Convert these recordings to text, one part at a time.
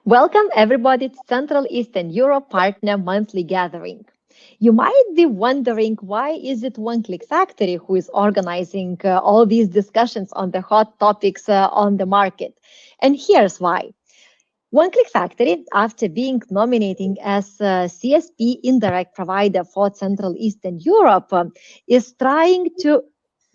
Welcome everybody to Central Eastern Europe Partner Monthly Gathering. You might be wondering why is it One Click Factory who is organizing all these discussions on the hot topics on the market. And here's why. One Click Factory, after being nominated as CSP indirect provider for Central Eastern Europe, is trying to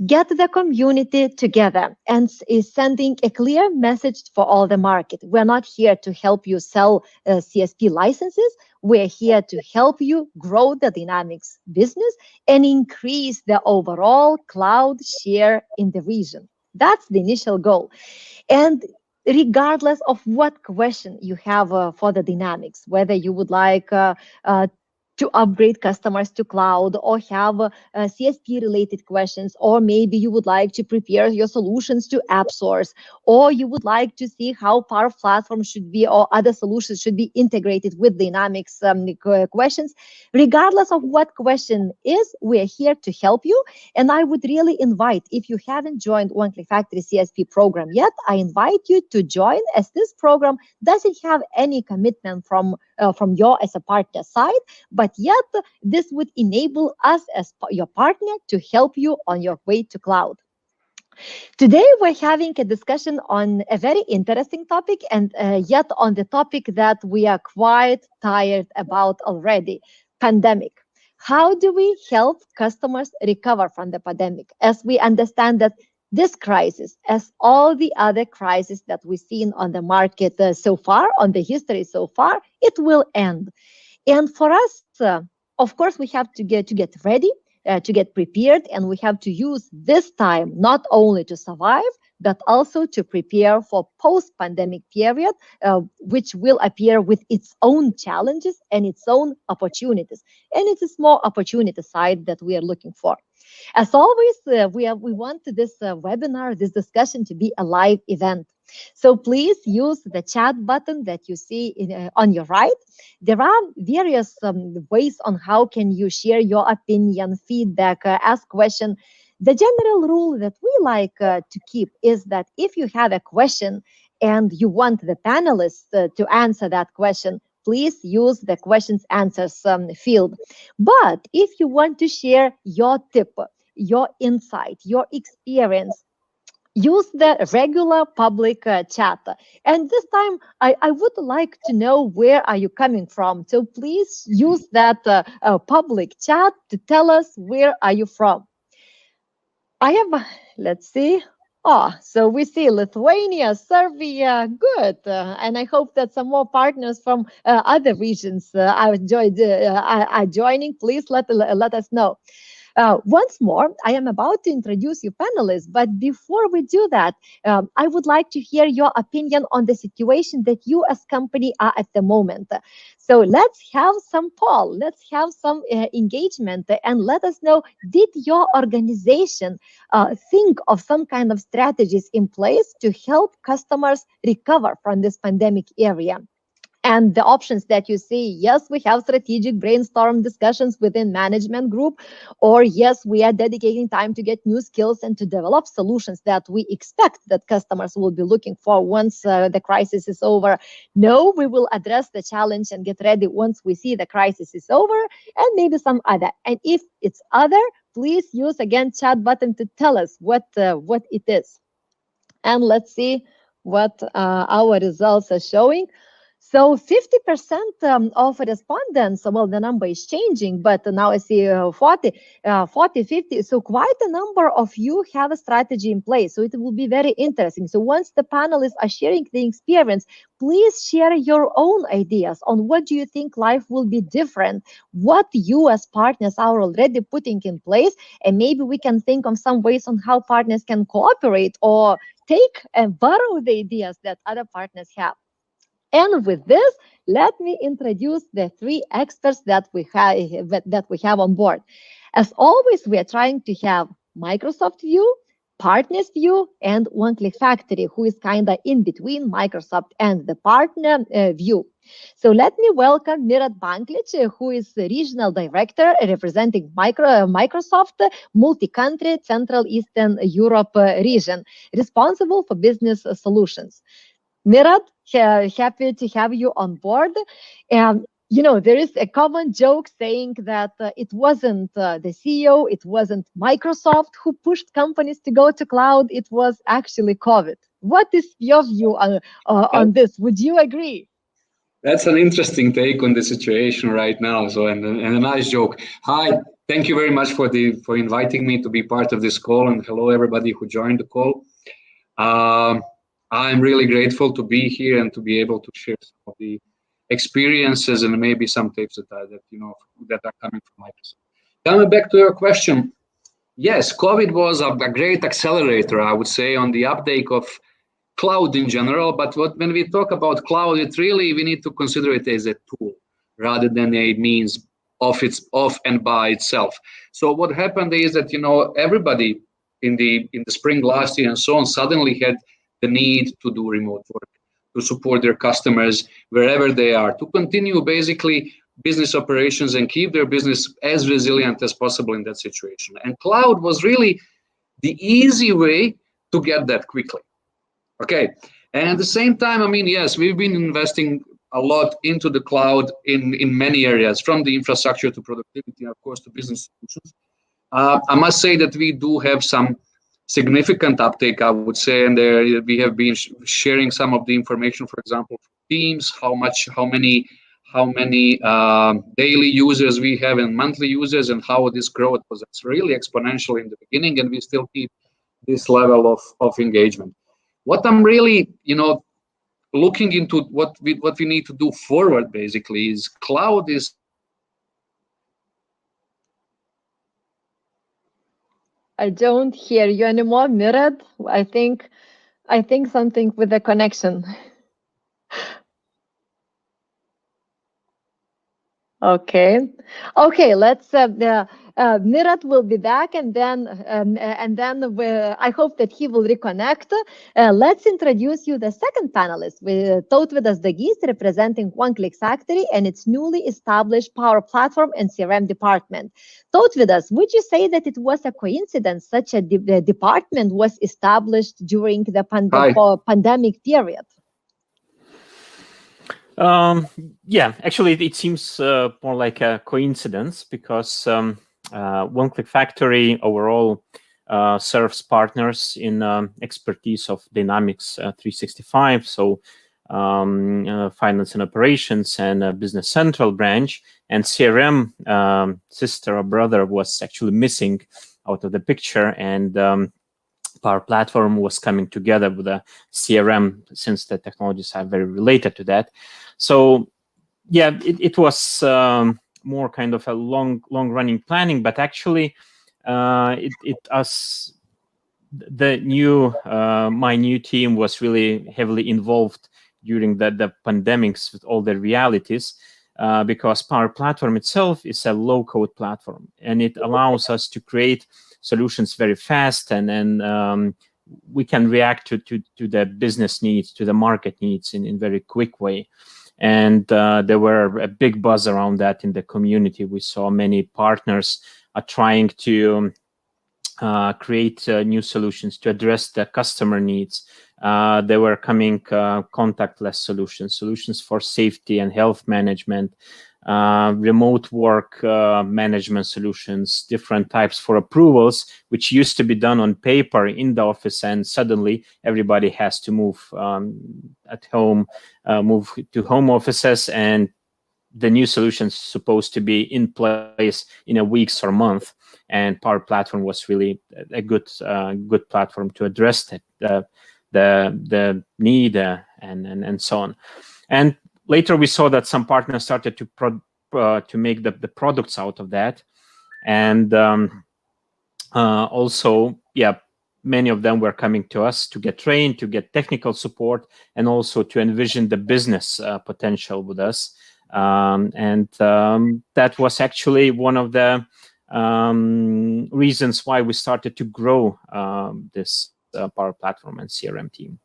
get the community together and is sending a clear message for all the market. We're not here to help you sell CSP licenses. We're here to help you grow the Dynamics business and increase the overall cloud share in the region. That's the initial goal. And regardless of what question you have for the Dynamics, whether you would like to upgrade customers to cloud or have CSP related questions, or maybe you would like to prepare your solutions to app source, or you would like to see how Power Platform should be or other solutions should be integrated with Dynamics questions. Regardless of what question is, we're here to help you. And I would really invite, if you haven't joined One Click Factory CSP program yet, I invite you to join, as this program doesn't have any commitment from your as a partner side, but yet this would enable us as your partner to help you on your way to cloud. Today, we're having a discussion on a very interesting topic, and yet on the topic that we are quite tired about already, pandemic. How do we help customers recover from the pandemic? As we understand that this crisis, as all the other crises that we've seen on the market so far, on the history so far, it will end. And for us, of course, we have to get ready, to get prepared, and we have to use this time not only to survive, but also to prepare for post-pandemic period, which will appear with its own challenges and its own opportunities. And it is more opportunity side that we are looking for. As always, we want this webinar, this discussion to be a live event. So please use the chat button that you see on your right. There are various ways on how can you share your opinion, feedback, ask question. The general rule that we like to keep is that if you have a question and you want the panelists to answer that question, please use the questions answers field. But if you want to share your tip, your insight, your experience, use the regular public chat. And this time, I would like to know where are you coming from. So please use that public chat to tell us where are you from. I have, let's see. Oh, so we see Lithuania, Serbia, good. And I hope that some more partners from other regions are joining. Please let us know. Once more, I am about to introduce you panelists, but before we do that, I would like to hear your opinion on the situation that you as company are at the moment. So let's have some poll, let's have some engagement, and let us know, did your organization think of some kind of strategies in place to help customers recover from this pandemic area? And the options that you see, yes, we have strategic brainstorm discussions within management group, or yes, we are dedicating time to get new skills and to develop solutions that we expect that customers will be looking for once the crisis is over. No, we will address the challenge and get ready once we see the crisis is over, and maybe some other. And if it's other, please use again chat button to tell us what it is. And let's see what our results are showing. So 50% of respondents, well, the number is changing, but now I see 40, 50. So quite a number of you have a strategy in place. So it will be very interesting. So once the panelists are sharing the experience, please share your own ideas on what do you think life will be different, what you as partners are already putting in place, and maybe we can think of some ways on how partners can cooperate or take and borrow the ideas that other partners have. And with this, let me introduce the three experts that we have on board. As always, we are trying to have Microsoft view, partners view, and One Click Factory, who is kind of in between Microsoft and the partner view. So let me welcome Mirat Banklic, who is the regional director representing Microsoft multi-country Central Eastern Europe region, responsible for business solutions. Mirat, happy to have you on board. And there is a common joke saying that it wasn't the CEO, it wasn't Microsoft who pushed companies to go to cloud, it was actually COVID. What is your view on this? Would you agree? That's an interesting take on the situation right now. So, and a nice joke. Hi, thank you very much for inviting me to be part of this call, and hello everybody who joined the call. Um, I'm really grateful to be here and to be able to share some of the experiences and maybe some tips that are coming from Microsoft. Coming back to your question, yes, COVID was a great accelerator, I would say, on the uptake of cloud in general. But when we talk about cloud, it really we need to consider it as a tool rather than a means of and by itself. So what happened is that everybody in the spring last year and so on suddenly had the need to do remote work, to support their customers wherever they are, to continue basically business operations and keep their business as resilient as possible in that situation. And cloud was really the easy way to get that quickly. Okay. And at the same time, I mean, yes, we've been investing a lot into the cloud in many areas, from the infrastructure to productivity, and of course, to business solutions. I must say that we do have some significant uptake, I would say, and there we have been sharing some of the information, for example, for Teams, how many daily users we have and monthly users, and how this growth was really exponential in the beginning, and we still keep this level of engagement. What I'm really, looking into what we need to do forward basically is cloud is I don't hear you anymore, Mirat. I think something with the connection. Okay. Okay, let's Mirat will be back, I hope that he will reconnect. Let's introduce you the second panelist with Tautvydas Dagys, representing One Click Factory and its newly established Power Platform and CRM department. Tautvydas, would you say that it was a coincidence such a department was established during the hi. pandemic period? Yeah, actually, it seems more like a coincidence because One Click Factory overall serves partners in expertise of Dynamics 365, so finance and operations and business central branch, and CRM sister or brother was actually missing out of the picture, and Power Platform was coming together with a CRM, since the technologies are very related to that. So yeah, it was more kind of a long running planning, but actually my new team was really heavily involved during the pandemics with all the realities, because Power Platform itself is a low-code platform, and it allows us to create solutions very fast, and then we can react to the business needs, to the market needs in very quick way. And there were a big buzz around that in the community. We saw many partners are trying to create new solutions to address the customer needs. They were coming contactless solutions for safety and health management, remote work management solutions, different types for approvals, which used to be done on paper in the office, and suddenly everybody has to move at home, move to home offices, and the new solutions supposed to be in place in a weeks or month. And Power Platform was really a good platform to address the need and so on. And later we saw that some partners started to make the products out of that, and also, yeah, many of them were coming to us to get trained, to get technical support, and also to envision the business potential with us. That was actually one of the reasons why we started to grow this Power Platform and CRM team.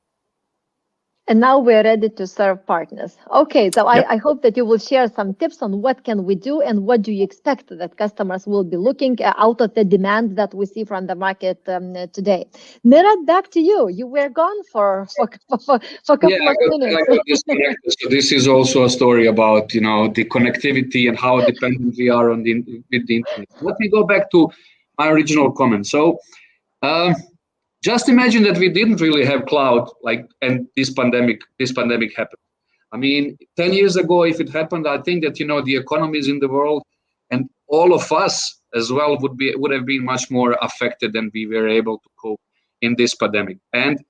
And now we're ready to serve partners. Okay, so Yep. I hope that you will share some tips on what can we do and what do you expect that customers will be looking out of the demand that we see from the market today. Mirat, back to you. You were gone for a Yeah, couple of I minutes. got disconnected. So this is also a story about, you know, the connectivity and how dependent we are on with the internet. Let me go back to my original comment. So um, just imagine that we didn't really have cloud, like, and this pandemic happened. I mean, 10 years ago, if it happened, I think that, you know, the economies in the world and all of us as well would have been much more affected than we were able to cope in this pandemic. And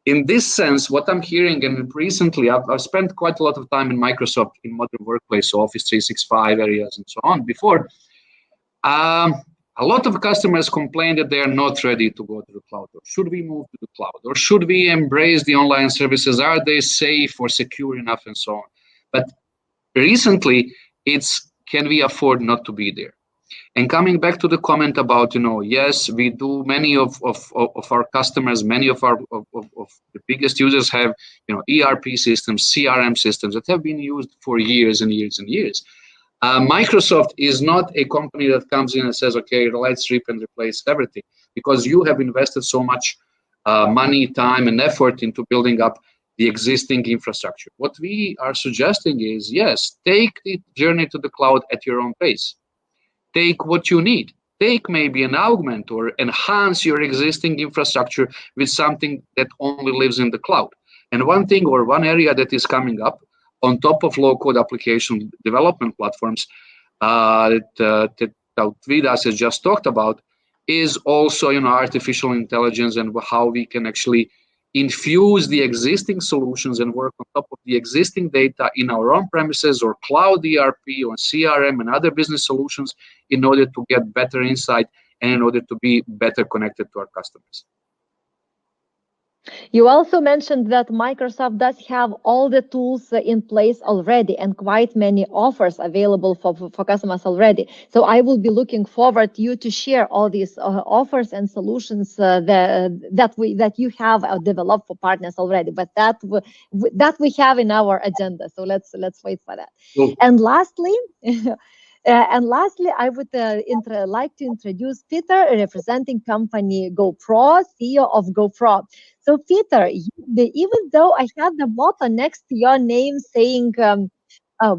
in this sense, what I'm hearing, and recently I've spent quite a lot of time in Microsoft in modern workplace, so Office 365 areas and so on before. Um, a lot of customers complain that they are not ready to go to the cloud. Or should we move to the cloud? Or should we embrace the online services? Are they safe or secure enough and so on? But recently, it's can we afford not to be there? And coming back to the comment about, you know, yes, we do. Many of our customers, many of the biggest users have, you know, ERP systems, CRM systems that have been used for years and years and years. Microsoft is not a company that comes in and says, okay, let's rip and replace everything, because you have invested so much money, time, and effort into building up the existing infrastructure. What we are suggesting is, yes, take the journey to the cloud at your own pace. Take what you need. Take maybe an augment or enhance your existing infrastructure with something that only lives in the cloud. And one thing or one area that is coming up on top of low-code application development platforms that Vidas has just talked about is also, you know, artificial intelligence and how we can actually infuse the existing solutions and work on top of the existing data in our on premises or cloud ERP or CRM and other business solutions in order to get better insight and in order to be better connected to our customers. You also mentioned that Microsoft does have all the tools in place already and quite many offers available for customers already. So I will be looking forward to you to share all these offers and solutions that you have developed for partners already. But that we have in our agenda. So let's wait for that. Cool. And lastly. I would like to introduce Peter, representing company GoPro, CEO of GoPro. So, Peter, even though I have the motto next to your name saying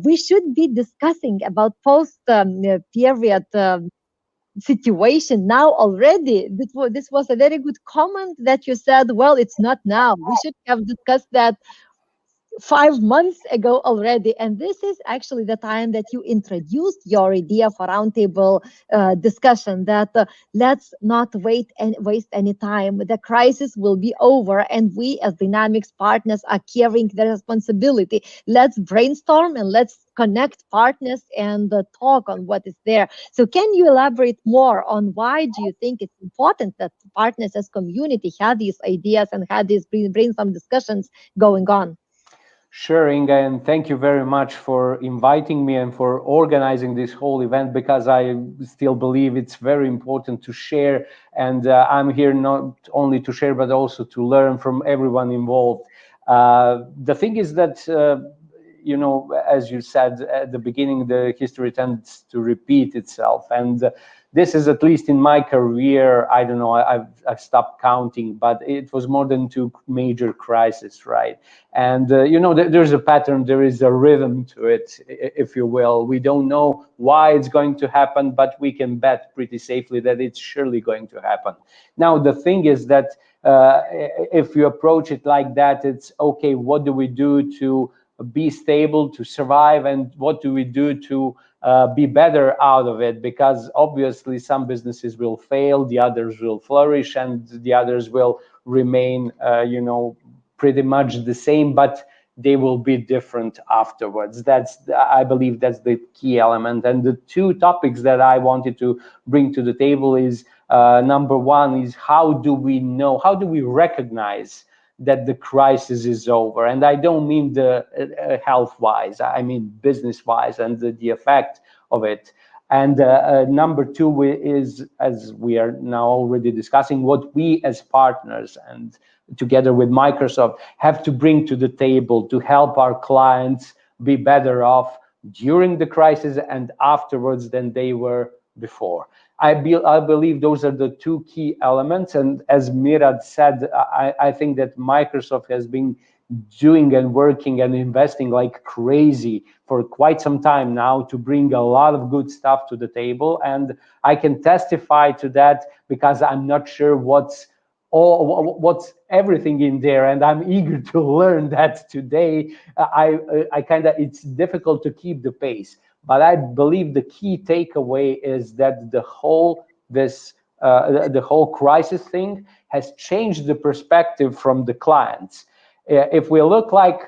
we should be discussing about post-period situation now already, this was a very good comment that you said, well, it's not now. We should have discussed that 5 months ago already. And this is actually the time that you introduced your idea for roundtable discussion that let's not waste any time. The crisis will be over and we as Dynamics partners are carrying the responsibility. Let's brainstorm and let's connect partners and talk on what is there. So can you elaborate more on why do you think it's important that partners as community have these ideas and have these brainstorm discussions going on? Sure, Inga, and thank you very much for inviting me and for organizing this whole event, because I still believe it's very important to share. And I'm here not only to share, but also to learn from everyone involved. The thing is that, you know, as you said at the beginning, the history tends to repeat itself. And this is, at least in my career, I don't know, I've stopped counting, but it was more than 2 major crises, right? And, you know, there's a pattern, there is a rhythm to it, if you will. We don't know why it's going to happen, but we can bet pretty safely that it's surely going to happen. Now, the thing is that if you approach it like that, it's okay, what do we do to be stable, to survive, and what do we do to be better out of it? Because obviously some businesses will fail, the others will flourish, and the others will remain, you know, pretty much the same, but they will be different afterwards. I believe that's the key element. And the 2 topics that I wanted to bring to the table is, number one is, how do we recognize that the crisis is over? And I don't mean the health-wise, I mean business-wise and the effect of it. And number two is, as we are now already discussing, what we as partners and together with Microsoft have to bring to the table to help our clients be better off during the crisis and afterwards than they were before. I believe those are the two key elements. And as Mirad said, I think that Microsoft has been doing and working and investing like crazy for quite some time now to bring a lot of good stuff to the table. And I can testify to that because I'm not sure what's everything in there, and I'm eager to learn that today. It's difficult to keep the pace, but I believe the key takeaway is that the whole crisis thing has changed the perspective from the clients. If we look like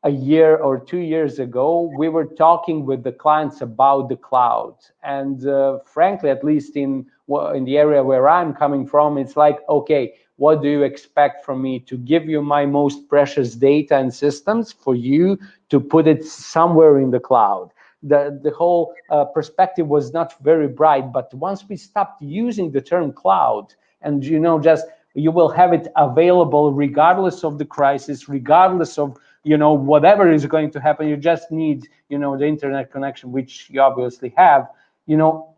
a year or 2 years ago, we were talking with the clients about the cloud, and frankly, at least in the area where I'm coming from, it's like, okay, what do you expect from me? To give you my most precious data and systems for you to put it somewhere in the cloud. The whole perspective was not very bright, but once we stopped using the term cloud, and just you will have it available regardless of the crisis, regardless of whatever is going to happen. You just need the internet connection, which you obviously have.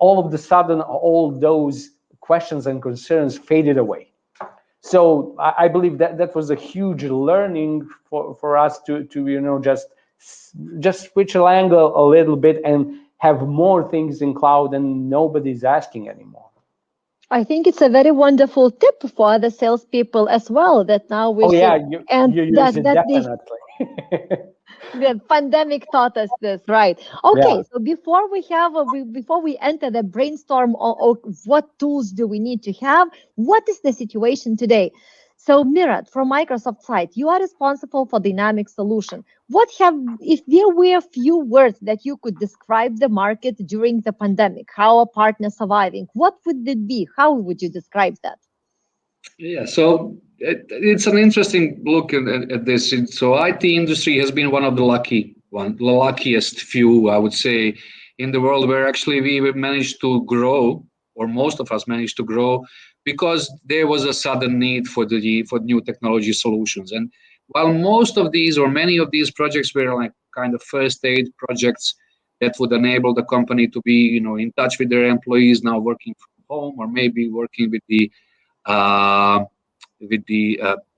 All of the sudden, all those questions and concerns faded away. So I believe that was a huge learning for us to just switch a angle a little bit and have more things in cloud, and nobody's asking anymore. I think it's a very wonderful tip for other salespeople as well. That now we should, you use it definitely. The pandemic taught us this, right? Okay, Yeah. so before we enter the brainstorm of what tools do we need to have, what is the situation today? So Mirat, from Microsoft side, you are responsible for dynamic solution. If there were a few words that you could describe the market during the pandemic, how a partner surviving, what would it be? How would you describe that? Yeah, so it's an interesting look at this. So IT industry has been one of the luckiest few, I would say, in the world where actually we managed to grow, or most of us managed to grow, because there was a sudden need for new technology solutions. And while most of these or many of these projects were like kind of first aid projects that would enable the company to be in touch with their employees now working from home, or maybe working with the uh,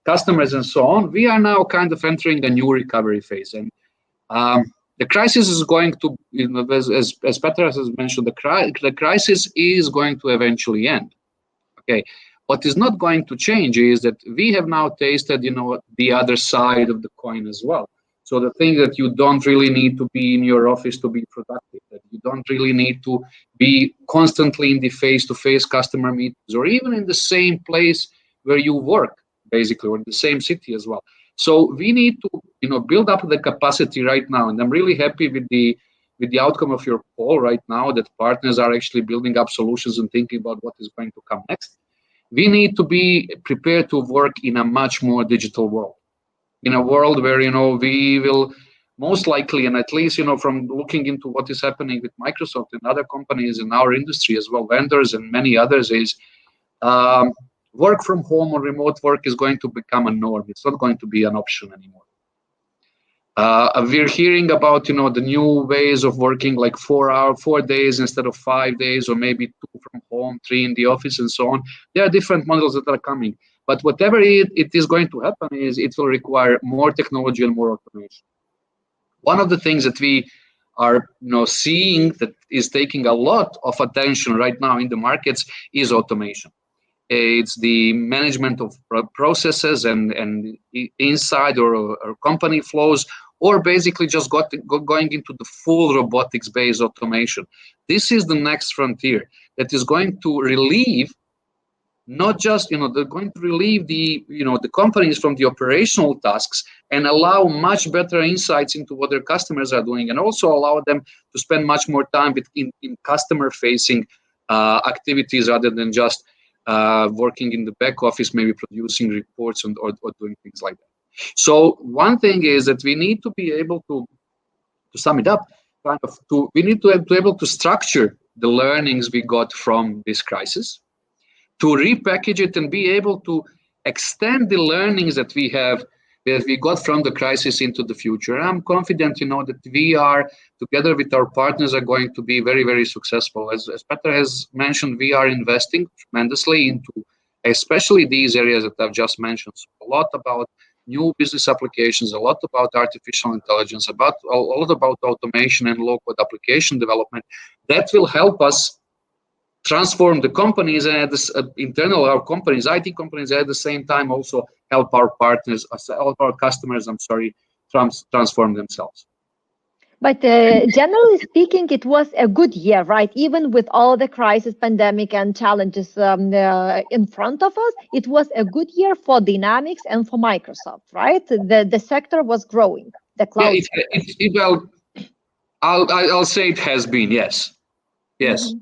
customers and so on, we are now kind of entering a new recovery phase. And the crisis is going to, as Petras has mentioned, the crisis is going to eventually end. Okay, what is not going to change is that we have now tasted, the other side of the coin as well. So the thing that you don't really need to be in your office to be productive, that you don't really need to be constantly in the face-to-face customer meetings, or even in the same place where you work, basically, or in the same city as well. So we need to, build up the capacity right now. And I'm really happy with the outcome of your poll right now, that partners are actually building up solutions and thinking about what is going to come next. We need to be prepared to work in a much more digital world, in a world where we will most likely, and at least from looking into what is happening with Microsoft and other companies in our industry as well, vendors and many others, is work from home or remote work is going to become a norm. It's not going to be an option anymore. We're hearing about the new ways of working, like 4 days instead of 5 days, or maybe 2 from home, 3 in the office, and so on. There are different models that are coming, but whatever it is going to happen is it will require more technology and more automation. One of the things that we are seeing that is taking a lot of attention right now in the markets is automation. It's the management of processes and inside or company flows, or basically just going into the full robotics-based automation. This is the next frontier that is going to relieve, not just they're going to relieve the companies from the operational tasks and allow much better insights into what their customers are doing, and also allow them to spend much more time in customer-facing activities rather than just working in the back office, maybe producing reports or doing things like that. So one thing is that we need to be able to sum it up, we need to be able to structure the learnings we got from this crisis, to repackage it and be able to extend the learnings that we got from the crisis into the future. I'm confident, that we are, together with our partners, are going to be very, very successful. As Peter has mentioned, we are investing tremendously into especially these areas that I've just mentioned. So a lot about new business applications, a lot about artificial intelligence, a lot about automation and low-code application development. That will help us transform the companies and at this our companies, IT companies, at the same time also help our partners, help our customers, transform themselves. But generally speaking, it was a good year, right? Even with all the crisis, pandemic, and challenges in front of us, it was a good year for Dynamics and for Microsoft, right? The sector was growing, the cloud sector. Well, I'll say it has been, yes. Yes.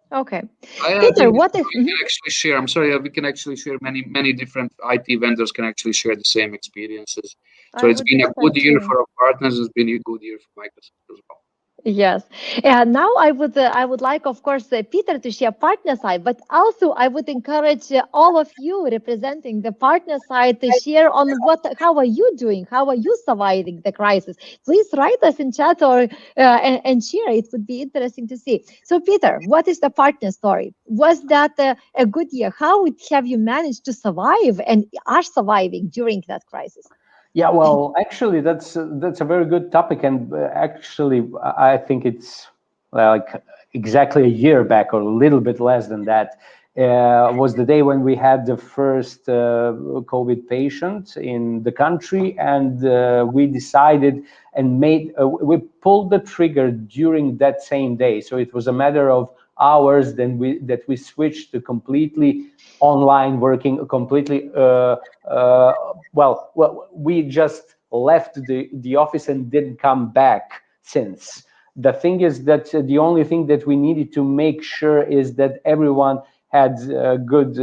Okay. I Peter, think what is... we can actually share, I'm sorry, we can actually share, many different IT vendors can actually share the same experiences. So it's been a good year for our partners, it's been a good year for Microsoft as well. Yes. And now I would like, of course, Peter to share partner side, but also I would encourage all of you representing the partner side to share on how are you doing? How are you surviving the crisis? Please write us in chat or and share. It would be interesting to see. So, Peter, what is the partner story? Was that a good year? How have you managed to survive and are surviving during that crisis? Yeah, well, actually, that's a very good topic, and actually, I think it's like exactly a year back, or a little bit less than that, was the day when we had the first COVID patient in the country, and we decided and we pulled the trigger during that same day. So it was a matter of hours that we switched to completely online working, completely we just left the office and didn't come back since. The thing is that the only thing that we needed to make sure is that everyone had a good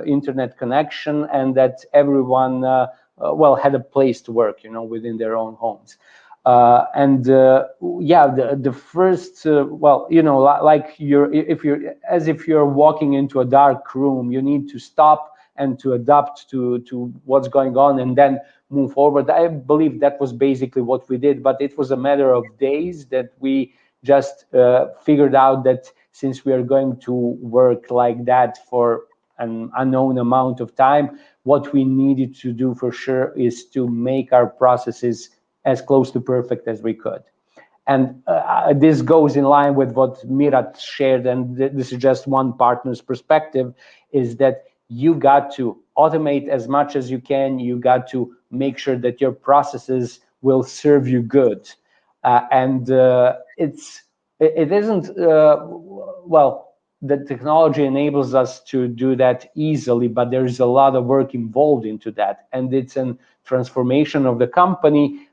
internet connection, and that everyone had a place to work, within their own homes. The first like if you're walking into a dark room, you need to stop and to adapt to what's going on and then move forward. I believe that was basically what we did, but it was a matter of days that we just figured out that since we are going to work like that for an unknown amount of time, what we needed to do for sure is to make our processes as close to perfect as we could. And this goes in line with what Mirat shared, and this is just one partner's perspective, is that you got to automate as much as you can. You got to make sure that your processes will serve you good. It isn't, the technology enables us to do that easily, but there's a lot of work involved into that. And it's a transformation of the company,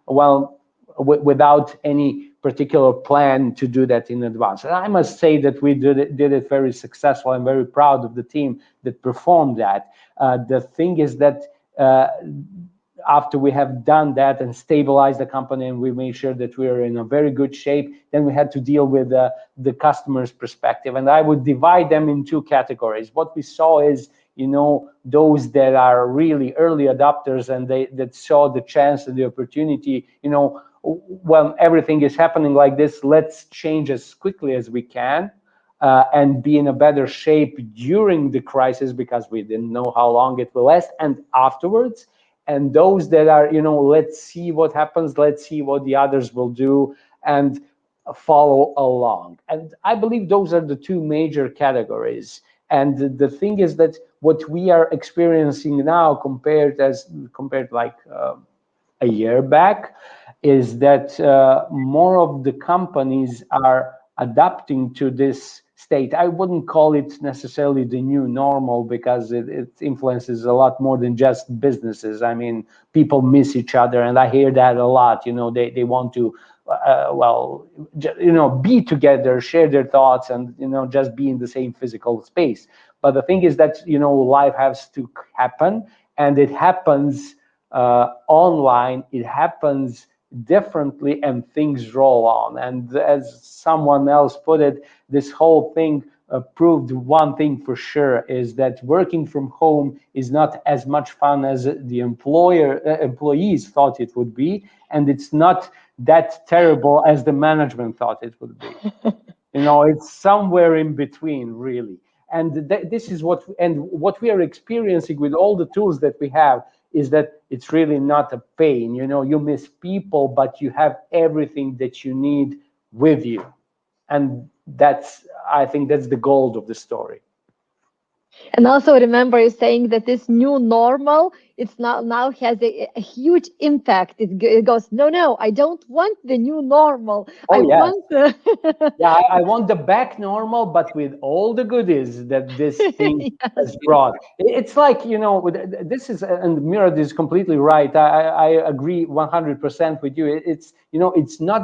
without any particular plan to do that in advance. And I must say that we did it very successful. I'm very proud of the team that performed that. The thing is that after we have done that and stabilized the company, and we made sure that we are in a very good shape, then we had to deal with the customer's perspective. And I would divide them in two categories. What we saw is, those that are really early adopters and that saw the chance and the opportunity, when everything is happening like this, let's change as quickly as we can and be in a better shape during the crisis, because we didn't know how long it will last, and afterwards. And those that are, let's see what happens, let's see what the others will do, and follow along. And I believe those are the two major categories. And the thing is that what we are experiencing now compared like a year back, is that more of the companies are adapting to this state. I wouldn't call it necessarily the new normal, because it influences a lot more than just businesses. I mean, people miss each other, and I hear that a lot. They want to be together, share their thoughts, and just be in the same physical space. But the thing is that life has to happen, and it happens online. It happens differently and things roll on. And as someone else put it, this whole thing proved one thing for sure, is that working from home is not as much fun as the employees thought it would be, and it's not that terrible as the management thought it would be. It's somewhere in between, really. And this is what we are experiencing with all the tools that we have, is that it's really not a pain. You miss people, but you have everything that you need with you. And I think that's the gold of the story. And also remember you saying that this new normal, it's now has a huge impact. It goes, no, I don't want the new normal. Oh, I yes. want Yeah, I want the back normal, but with all the goodies that this thing has brought. It's like, this is, and Mirad is completely right. I agree 100% with you. It's not,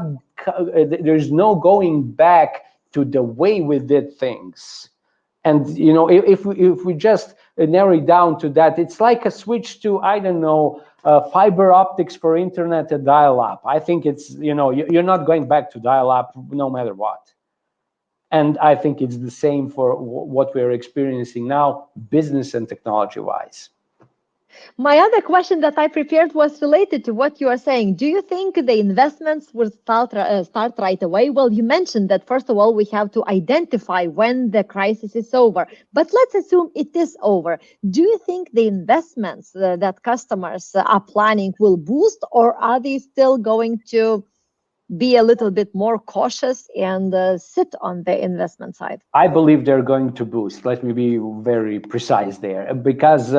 there's no going back to the way we did things. And if we just narrow it down to that, it's like a switch to, I don't know, fiber optics for internet and dial-up. I think it's, you're not going back to dial-up no matter what. And I think it's the same for what we're experiencing now, business and technology-wise. My other question that I prepared was related to what you are saying. Do you think the investments will start right away? Well, you mentioned that, first of all, we have to identify when the crisis is over. But let's assume it is over. Do you think the investments that customers are planning will boost, or are they still going to be a little bit more cautious and sit on the investment side? I believe they're going to boost. Let me be very precise there, because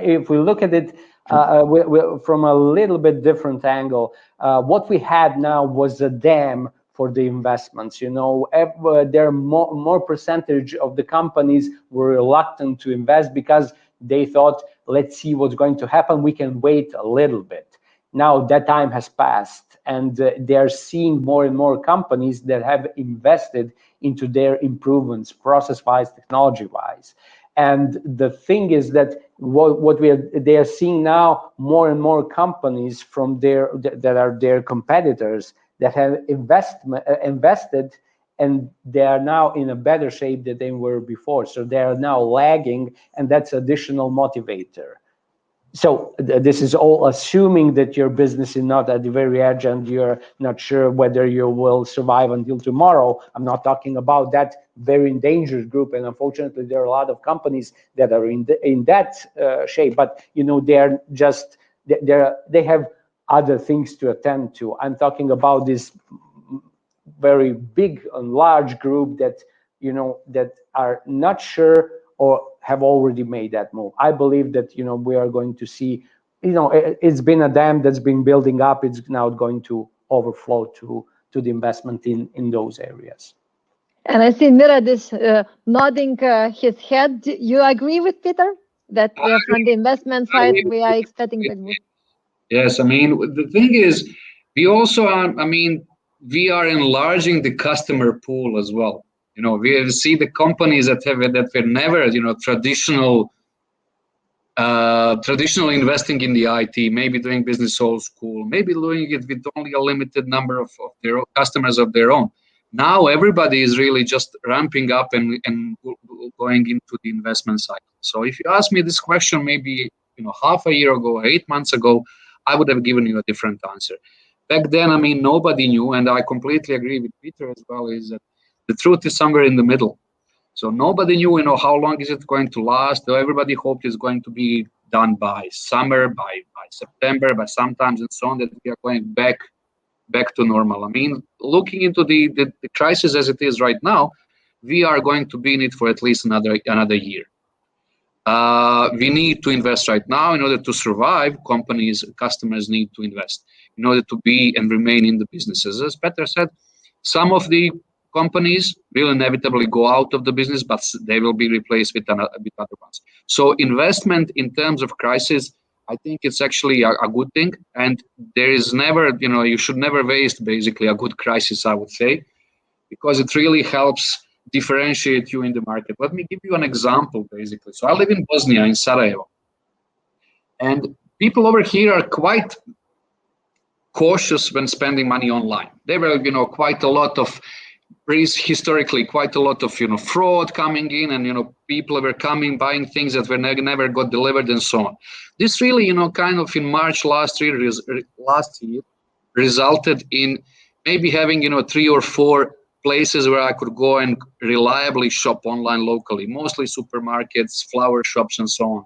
if we look at it from a little bit different angle, what we had now was a dam for the investments. There are more percentage of the companies were reluctant to invest because they thought, let's see what's going to happen. We can wait a little bit. Now that time has passed, and they're seeing more and more companies that have invested into their improvements, process-wise, technology-wise. And the thing is that they are seeing now more and more companies that are their competitors that have invested, and they are now in a better shape than they were before. So they are now lagging, and that's additional motivator. So this is all assuming that your business is not at the very edge and you're not sure whether you will survive until tomorrow. I'm not talking about that very endangered group, and unfortunately there are a lot of companies that are in that shape, but they have other things to attend to. I'm talking about this very big and large group that are not sure or have already made that move. I believe that we are going to see, it's been a dam that's been building up. It's now going to overflow to the investment in those areas. And I see Mirad is nodding his head. Do you agree with Peter that from the investment side we are expecting the boost? Yes, the thing is, we also are. We are enlarging the customer pool as well. We see the companies that were never, traditional investing in the IT, maybe doing business old school, maybe doing it with only a limited number of their customers of their own. Now everybody is really just ramping up and going into the investment cycle. So if you ask me this question, maybe half a year ago, 8 months ago, I would have given you a different answer. Back then, nobody knew, and I completely agree with Peter as well, is that the truth is somewhere in the middle. So nobody knew, how long is it going to last. So everybody hoped it's going to be done by summer, by September, by sometimes and so on, that we are going back to normal. Looking into the crisis as it is right now, we are going to be in it for at least another year. We need to invest right now in order to survive. Customers need to invest in order to be and remain in the businesses. As Peter said, some of the companies will inevitably go out of the business, but they will be replaced with other ones. So investment in terms of crisis, I think it's actually a good thing. And there is never, you should never waste basically a good crisis, I would say, because it really helps differentiate you in the market. Let me give you an example, basically. So I live in Bosnia, in Sarajevo. And people over here are quite cautious when spending money online. There were, quite a lot of historically quite a lot of fraud coming in, and people were coming buying things that were never got delivered and so on. This really kind of in March last year resulted in maybe having 3 or 4 places where I could go and reliably shop online locally, mostly supermarkets, flower shops, and so on.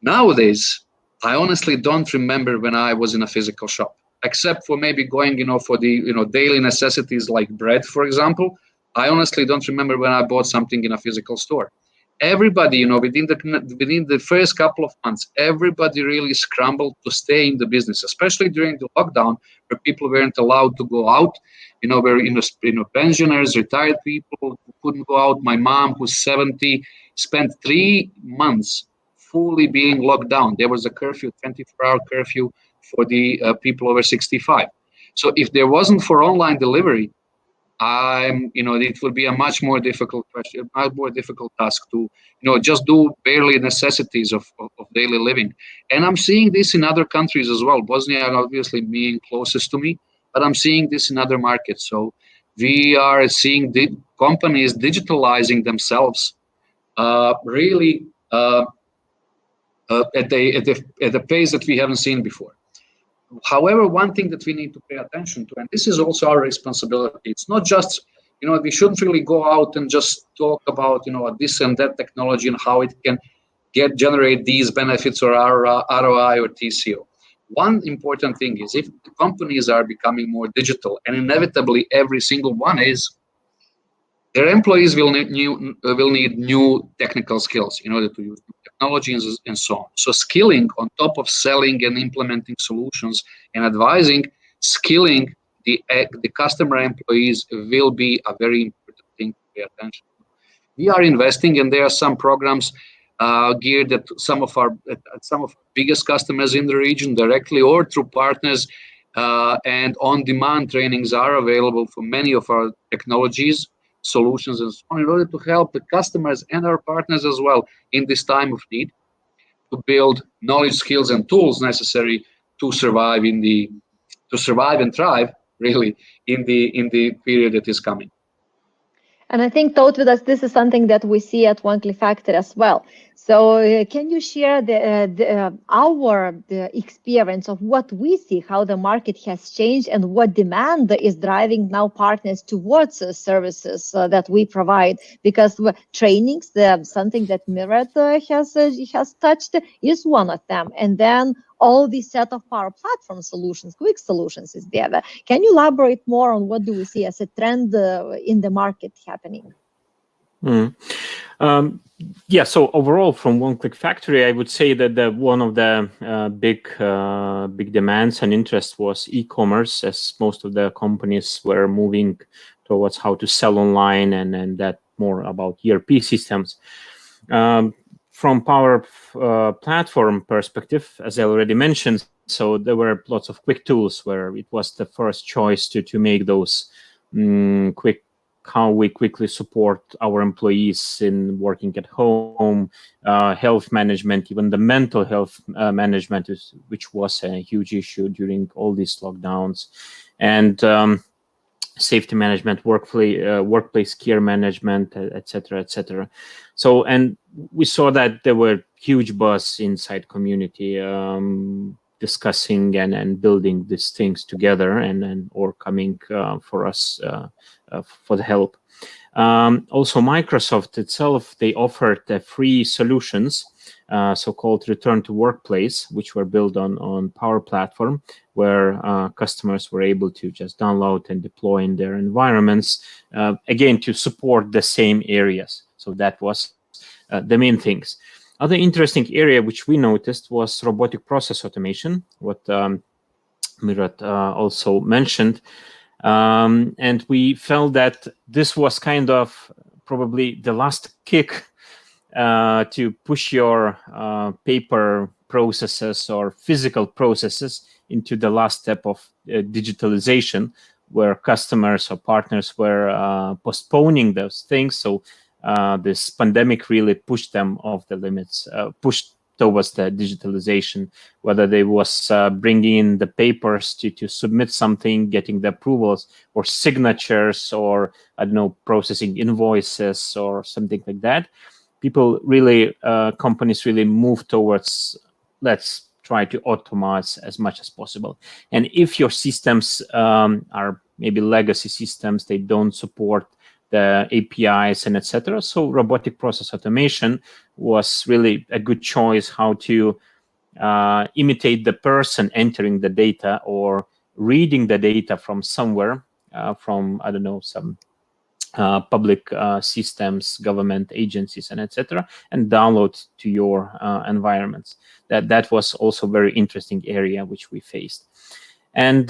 Nowadays, I honestly don't remember when I was in a physical shop, except for maybe going, for the, daily necessities like bread, for example. I honestly don't remember when I bought something in a physical store. Everybody, within the first couple of months, everybody really scrambled to stay in the business, especially during the lockdown, where people weren't allowed to go out. Where pensioners, retired people who couldn't go out. My mom, who's 70, spent 3 months fully being locked down. There was a curfew, 24-hour curfew for the people over 65. So if there wasn't for online delivery, it would be a much more difficult question, much more difficult task to, just do barely necessities of daily living. And I'm seeing this in other countries as well. Bosnia, obviously, being closest to me, but I'm seeing this in other markets. So we are seeing the companies digitalizing themselves, really at a pace that we haven't seen before. However, one thing that we need to pay attention to, and this is also our responsibility, it's not just, we shouldn't really go out and just talk about, this and that technology and how it can generate these benefits or ROI or TCO. One important thing is, if the companies are becoming more digital, and inevitably every single one is, their employees will need new technical skills in order to use technology and so on. So skilling on top of selling and implementing solutions and advising, skilling the customer employees will be a very important thing to pay attention to. We are investing, and there are some programs geared at some of our biggest customers in the region, directly or through partners, and on-demand trainings are available for many of our technologies, solutions, and so on, in order to help the customers and our partners as well in this time of need, to build knowledge, skills, and tools necessary to survive and thrive, really, in the period that is coming. And I think, Tautvydas, this is something that we see at One Click Factory as well. So can you share our experience of what we see, how the market has changed, and what demand is driving now partners towards services that we provide? Because trainings, something that Mirat has touched, is one of them. And then all the set of Power Platform solutions, quick solutions, is there. Can you elaborate more on what do we see as a trend in the market happening? Yeah, so overall, from One Click Factory, I would say that one of the big demands and interest was e-commerce, as most of the companies were moving towards how to sell online, and that more about ERP systems. From Power Platform perspective, as I already mentioned, so there were lots of quick tools where it was the first choice to make those how we quickly support our employees in working at home, health management, even the mental health management, which was a huge issue during all these lockdowns, and safety management, workplace care management, etc., etc. So, and we saw that there were huge buzz inside community discussing and building these things together, or coming for us for the help. Also, Microsoft itself, they offered free solutions, so-called Return to Workplace, which were built on Power Platform, where customers were able to just download and deploy in their environments, again, to support the same areas. So that was the main things. Other interesting area which we noticed was robotic process automation, what Mirat also mentioned. And we felt that this was kind of probably the last kick to push your paper processes or physical processes into the last step of digitalization, where customers or partners were postponing those things. So this pandemic really pushed them off the limits, pushed towards the digitalization, whether they was bringing in the papers to submit something, getting the approvals or signatures, or I don't know, processing invoices or something like that. People really, companies really move towards, let's try to automate as much as possible. And if your systems are maybe legacy systems, they don't support the APIs and etc. So robotic process automation was really a good choice how to imitate the person entering the data or reading the data from somewhere, from, I don't know, some public systems, government agencies, and etc., and download to your environments. That was also very interesting area which we faced. And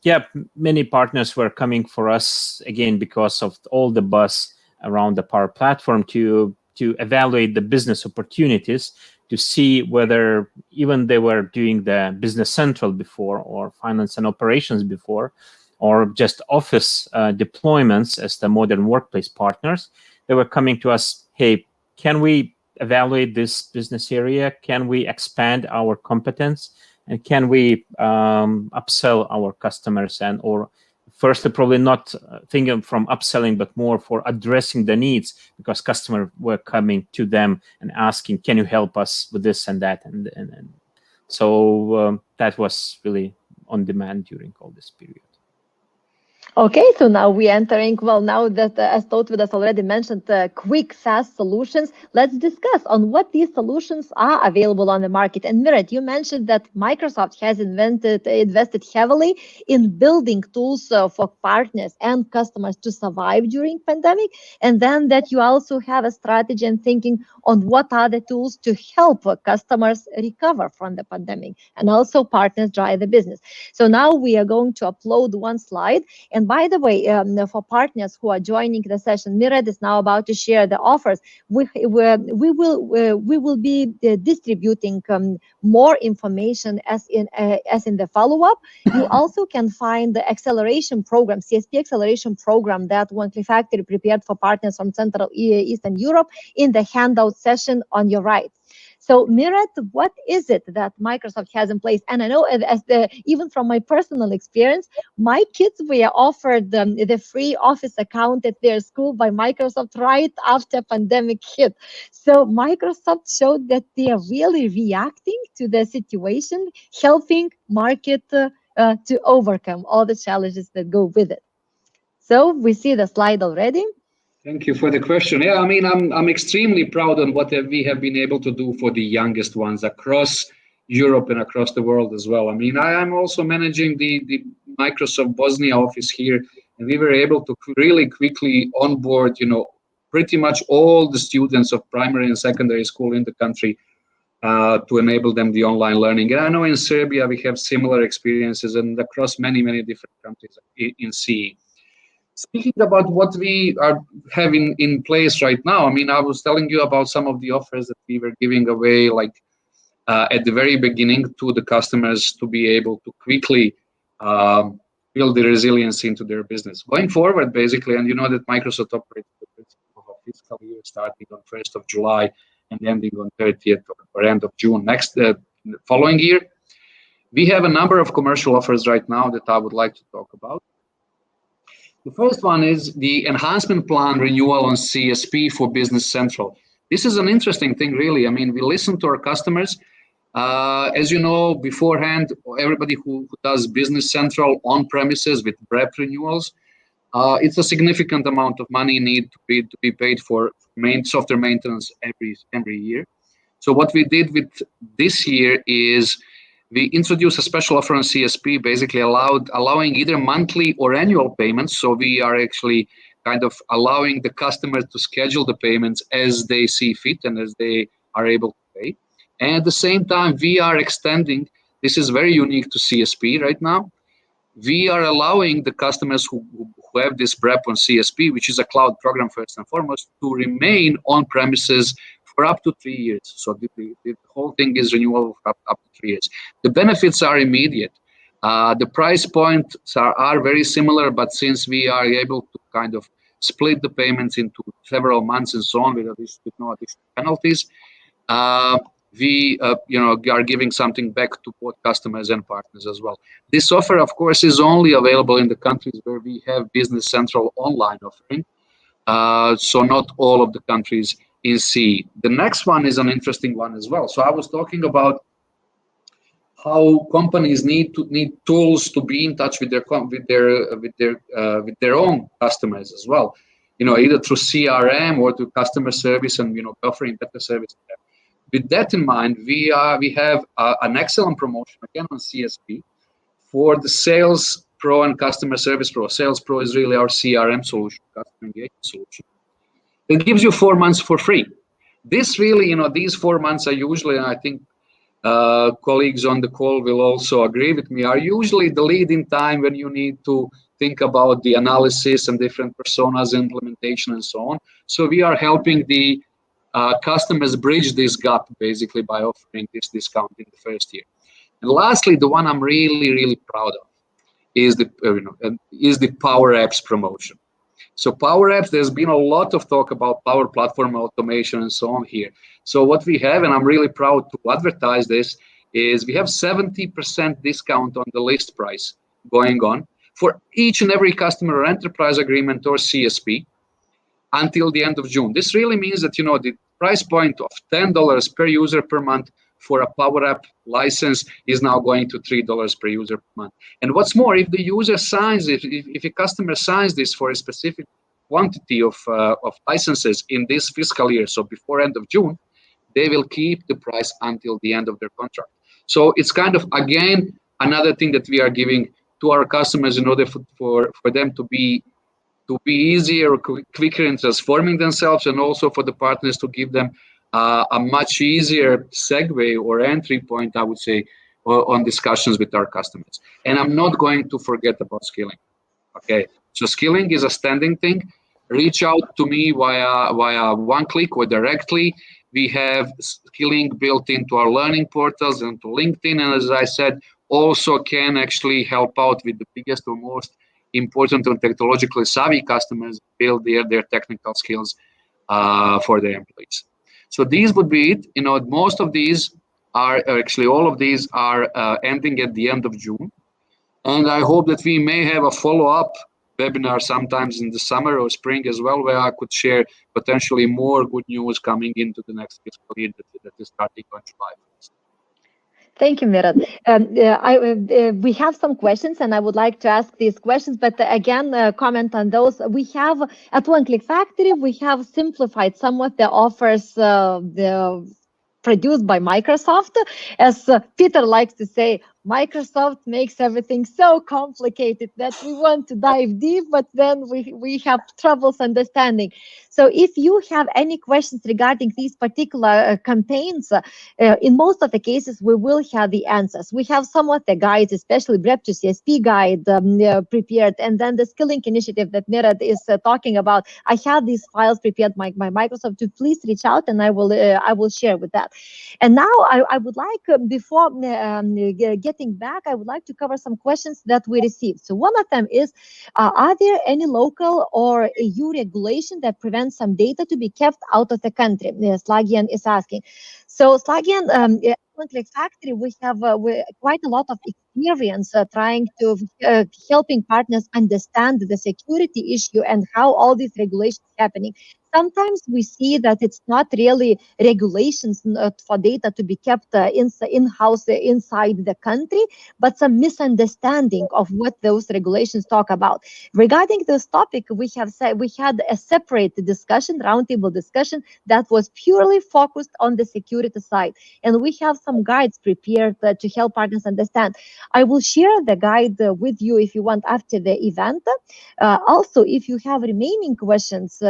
yeah, many partners were coming for us again because of all the buzz around the Power Platform to evaluate the business opportunities, to see whether even they were doing the Business Central before, or finance and operations before, or just office deployments as the modern workplace partners. They were coming to us, hey, can we evaluate this business area? Can we expand our competence? And can we upsell our customers? And or firstly, probably not thinking from upselling, but more for addressing the needs, because customers were coming to them and asking, can you help us with this and that? And so that was really on demand during all this period. Okay, so now we're entering, well, now that as Tautvydas already mentioned, quick SaaS solutions, let's discuss on what these solutions are available on the market. And Mirat, you mentioned that Microsoft has invested heavily in building tools for partners and customers to survive during pandemic, and then that you also have a strategy and thinking on what are the tools to help customers recover from the pandemic, and also partners drive the business. So now we are going to upload one slide. And by the way, for partners who are joining the session, Mirat is now about to share the offers. We will be distributing more information as in the follow-up. You also can find the acceleration program, CSP acceleration program, that OneClick Factory prepared for partners from Central Eastern Europe in the handout session on your right. So Mirat, what is it that Microsoft has in place? And I know even from my personal experience, my kids were offered the free Office account at their school by Microsoft right after pandemic hit. So Microsoft showed that they are really reacting to the situation, helping market to overcome all the challenges that go with it. So we see the slide already. Thank you for the question. Yeah, I mean, I'm extremely proud on what we have been able to do for the youngest ones across Europe and across the world as well. I mean, I'm also managing the Microsoft Bosnia office here, and we were able to really quickly onboard, pretty much all the students of primary and secondary school in the country to enable them the online learning. And I know in Serbia we have similar experiences, and across many different countries in CE. Speaking about what we are having in place right now, I mean, I was telling you about some of the offers that we were giving away, like at the very beginning, to the customers to be able to quickly build the resilience into their business. Going forward, basically, and you know that Microsoft operates the principle of a fiscal year starting on 1st of July and ending on 30th or end of June next following year. We have a number of commercial offers right now that I would like to talk about. The first one is the enhancement plan renewal on CSP for Business Central. This is an interesting thing, really. I mean, we listen to our customers. As you know, beforehand, everybody who does Business Central on premises with BREP renewals, it's a significant amount of money need to be paid for software maintenance every year. So what we did with this year is we introduced a special offer on CSP, basically allowing either monthly or annual payments. So we are actually kind of allowing the customers to schedule the payments as they see fit and as they are able to pay. And at the same time, we are extending, this is very unique to CSP right now, we are allowing the customers who have this BREP on CSP, which is a cloud program first and foremost, to remain on premises for up to 3 years. So the whole thing is renewal up to 3 years. The benefits are immediate. The price points are very similar, but since we are able to kind of split the payments into several months and so on with no additional penalties, we are giving something back to both customers and partners as well. This offer, of course, is only available in the countries where we have Business Central online offering. So not all of the countries in CE. The next one is an interesting one as well. So I was talking about how companies need tools to be in touch with their own customers as well. Either through CRM or through customer service, and offering better service. With that in mind, we have an excellent promotion again on CSP for the Sales Pro and Customer Service Pro. Sales Pro is really our CRM solution, customer engagement solution. It gives you 4 months for free. This really, these 4 months are usually, and I think colleagues on the call will also agree with me, are usually the lead-in time when you need to think about the analysis and different personas, implementation, and so on. So we are helping the customers bridge this gap basically by offering this discount in the first year. And lastly, the one I'm really, really proud of is the Power Apps promotion. So Power Apps, there's been a lot of talk about Power Platform automation and so on here. So what we have, and I'm really proud to advertise this, is we have 70% discount on the list price going on for each and every customer or enterprise agreement or CSP until the end of June. This really means that the price point of $10 per user per month for a Power App license is now going to $3 per user per month. And what's more, if the user signs, if a customer signs this for a specific quantity of licenses in this fiscal year, so before end of June, they will keep the price until the end of their contract. So it's kind of, again, another thing that we are giving to our customers in order for them to be easier or quicker in transforming themselves, and also for the partners to give them a much easier segue or entry point, I would say, on discussions with our customers. And I'm not going to forget about skilling. Okay, so skilling is a standing thing. Reach out to me via one click or directly. We have skilling built into our learning portals and to LinkedIn, and as I said, also can actually help out with the biggest or most important and technologically savvy customers build their technical skills for their employees. So these would be it. Most of these are actually, all of these are ending at the end of June. And I hope that we may have a follow-up webinar sometimes in the summer or spring as well, where I could share potentially more good news coming into the next fiscal year that is starting on July 1st. Thank you, Mirat. We have some questions, and I would like to ask these questions, but again, comment on those. We have, at One Click Factory, we have simplified somewhat the offers produced by Microsoft. As Peter likes to say, Microsoft makes everything so complicated that we want to dive deep, but then we have troubles understanding. So if you have any questions regarding these particular campaigns, in most of the cases, we will have the answers. We have somewhat the guides, especially Breadth to CSP guide prepared, and then the skilling initiative that Mirat is talking about. I have these files prepared by Microsoft. To please reach out, and I will share with that. And now I would like, before getting back, I would like to cover some questions that we received. So one of them is, are there any local or EU regulation that prevents some data to be kept out of the country? Slagian is asking. So Slagian, One Click Factory, we have quite a lot of experience trying to helping partners understand the security issue and how all these regulations are happening. Sometimes we see that it's not really regulations for data to be kept in-house inside the country, but some misunderstanding of what those regulations talk about. Regarding this topic, we had a separate discussion, roundtable discussion, that was purely focused on the security side. And we have some guides prepared to help partners understand. I will share the guide with you if you want after the event. Also, if you have remaining questions,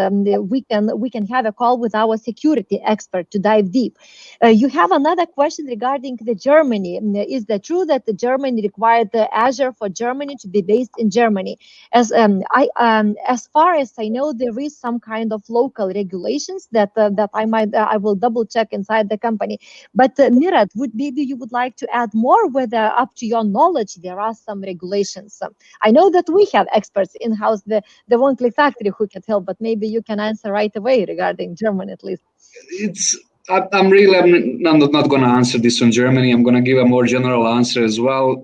we can have a call with our security expert to dive deep. You have another question regarding the Germany. Is that true that the Germany required Azure for Germany to be based in Germany? As far as I know, there is some kind of local regulations that I will double check inside the company. But Mirat, maybe you would like to add more, whether up to your knowledge there are some regulations. I know that we have experts in-house, the One Click Factory, who can help, but maybe you can answer right away regarding Germany at least. I'm not going to answer this on Germany. I'm going to give a more general answer as well.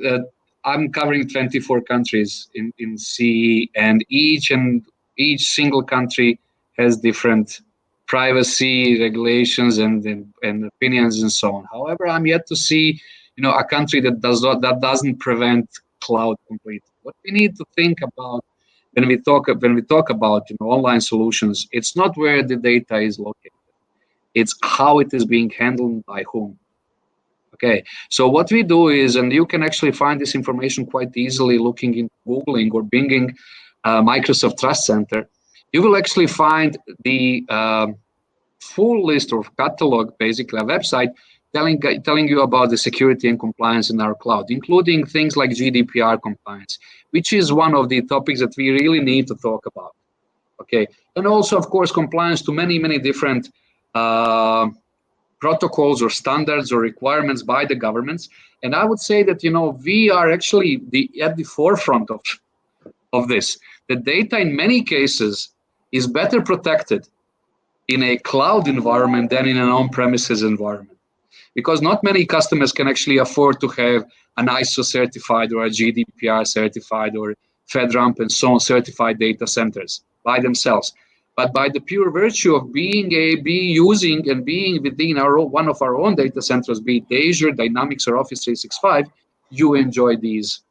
I'm covering 24 countries in CE, and each single country has different privacy regulations and opinions and so on. However, I'm yet to see, a country that doesn't prevent cloud completely. What we need to think about when we talk about online solutions, it's not where the data is located. It's how it is being handled by whom. Okay, so what we do is, and you can actually find this information quite easily looking in Googling or Binging Microsoft Trust Center. You will actually find the full list or catalog, basically a website telling you about the security and compliance in our cloud, including things like GDPR compliance, which is one of the topics that we really need to talk about. Okay, and also, of course, compliance to many different protocols or standards or requirements by the governments. And I would say that we are actually at the forefront of this. The data in many cases is better protected in a cloud environment than in an on-premises environment, because not many customers can actually afford to have an ISO certified or a GDPR certified or FedRAMP and so on certified data centers by themselves. But by the pure virtue of being using and being within one of our own data centers, be it Azure, Dynamics, or Office 365, you enjoy these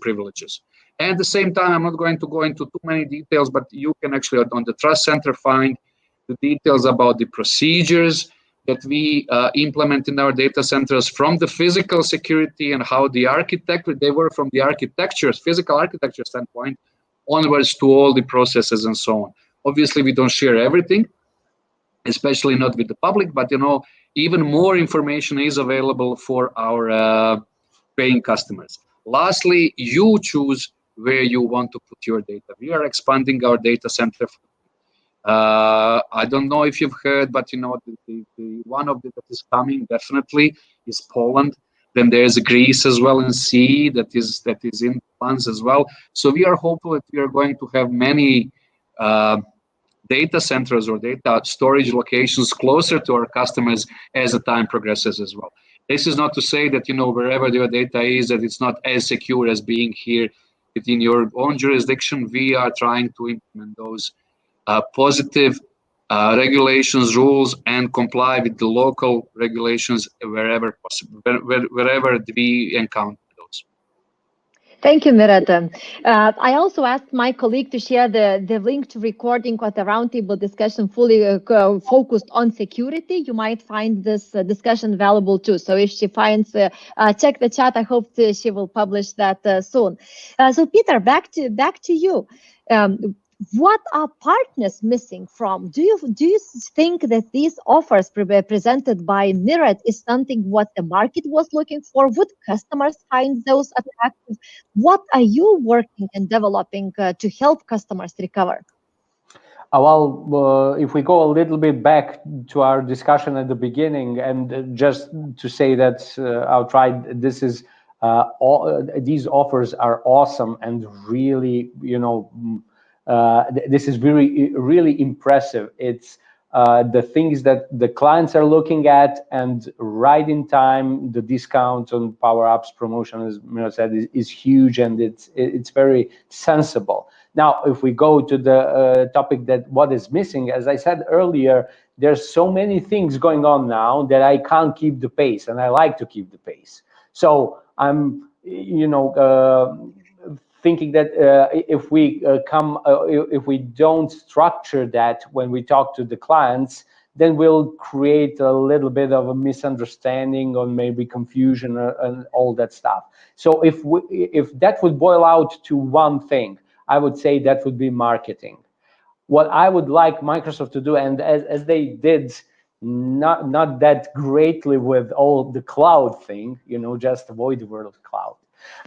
privileges. And at the same time, I'm not going to go into too many details, but you can actually on the Trust Center find the details about the procedures that we implement in our data centers, from the physical security and how they were from the physical architecture standpoint, onwards to all the processes and so on. Obviously, we don't share everything, especially not with the public, but even more information is available for our paying customers. Lastly, you choose where you want to put your data. We are expanding our data center. I don't know if you've heard, but the one of that is coming definitely is Poland. Then there's Greece as well in CE that is in plans as well. So we are hopeful that we are going to have many data centers or data storage locations closer to our customers as the time progresses as well. This is not to say that wherever your data is, that it's not as secure as being here within your own jurisdiction. We are trying to implement those positive regulations, rules, and comply with the local regulations wherever possible, wherever we encounter those. Thank you, Mirata. I also asked my colleague to share the link to recording of the roundtable discussion fully focused on security. You might find this discussion valuable too. So if she finds, check the chat. I hope she will publish that soon. So Peter, back to you. What are partners missing from? Do you think that these offers presented by Mirat is something what the market was looking for? Would customers find those attractive? What are you working and developing to help customers recover? Well, if we go a little bit back to our discussion at the beginning, and just to say that outright, these offers are awesome and really, this is really impressive. It's the things that the clients are looking at, and right in time, the discount on Power Apps promotion, as Mira said, is huge, and it's very sensible. Now, if we go to the topic that what is missing, as I said earlier, there's so many things going on now that I can't keep the pace, and I like to keep the pace. So I'm, thinking that if we don't structure that when we talk to the clients, then we'll create a little bit of a misunderstanding or maybe confusion and all that stuff. So if that would boil out to one thing, I would say that would be marketing. What I would like Microsoft to do, and as they did not that greatly with all the cloud thing, just avoid the word cloud,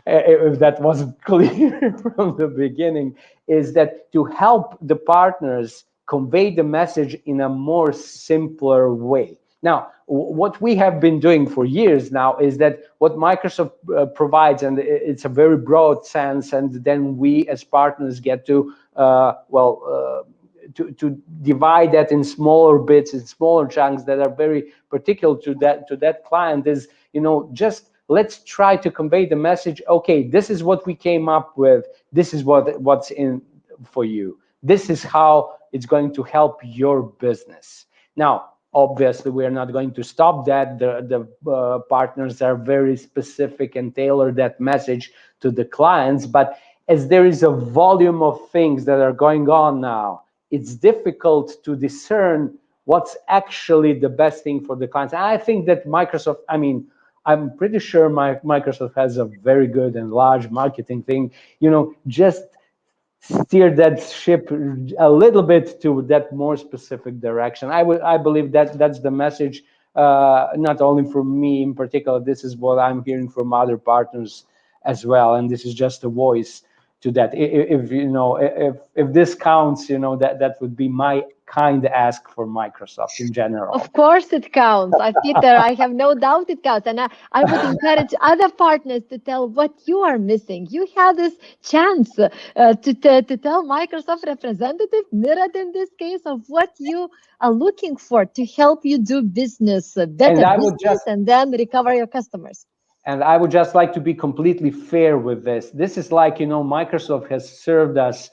if that wasn't clear from the beginning, is that to help the partners convey the message in a more simpler way. Now, what we have been doing for years now is that what Microsoft provides, and it's a very broad sense, and then we as partners get to, to divide that in smaller bits, in smaller chunks that are very particular to that client is, just let's try to convey the message. Okay, this is what we came up with. This is what's in for you. This is how it's going to help your business. Now, obviously, we are not going to stop that. The partners are very specific and tailor that message to the clients. But as there is a volume of things that are going on now, it's difficult to discern what's actually the best thing for the clients. And I think that Microsoft, I'm pretty sure Microsoft has a very good and large marketing thing, just steer that ship a little bit to that more specific direction. I believe that that's the message, not only from me in particular. This is what I'm hearing from other partners as well, and this is just a voice to that. If this counts, that would be my kind ask for Microsoft in general. Of course it counts. Peter, I have no doubt it counts. And I would encourage other partners to tell what you are missing. You have this chance to tell Microsoft representative, Mirat in this case, of what you are looking for to help you do business, better business, and then recover your customers. And I would just like to be completely fair with this. This is like, Microsoft has served us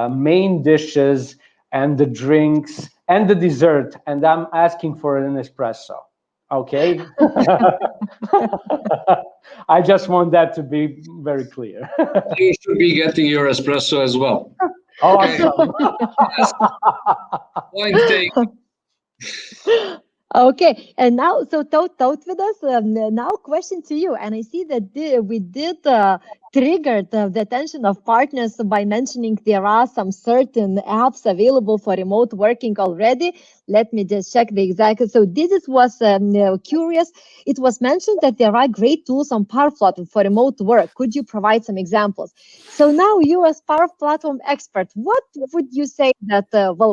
main dishes and the drinks and the dessert, and I'm asking for an espresso. Okay? I just want that to be very clear. You should be getting your espresso as well. Awesome. Point taken. Okay, and now, so Tot with us. Now, question to you. And I see that we did trigger the attention of partners by mentioning there are some certain apps available for remote working already. Let me just check the exact. So this was curious. It was mentioned that there are great tools on Power Platform for remote work. Could you provide some examples? So now you as Power Platform expert, what would you say that, there are